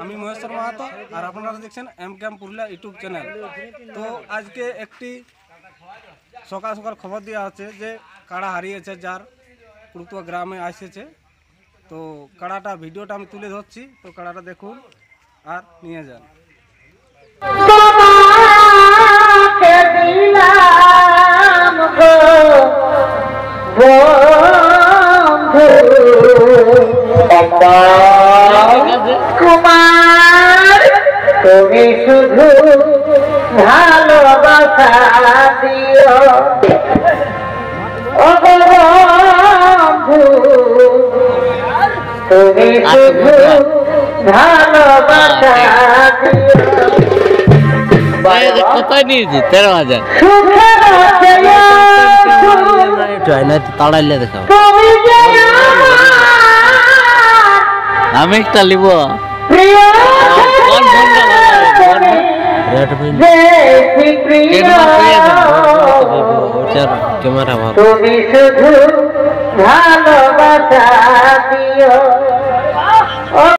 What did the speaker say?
আমি মহেশ্বর মাহাতো, আর আপনারা দেখছেন M camp Purulia YouTube channel. তো আজকে একটি সকাল সকাল খবর দেওয়া হচ্ছে যে কাড়া হারিয়েছে, যার কুড়ুতুয়া গ্রামে আসেছে। তো কাড়াটা ভিডিওটা আমি তুলে ধরছি, তো কাড়াটা দেখুন আর নিয়ে যান। কুমার তুমি শুধু ভালোবাসা দিও, ও বন্ধু তুমি শুধু ভালোবাসা দিও। কোথায় নিয়েছি 13,000 তাড়াইলে দেখাও। আমি একটা লিব ক্যামেরা ভালো, তুমি শুধু ভালোবাসা দিও।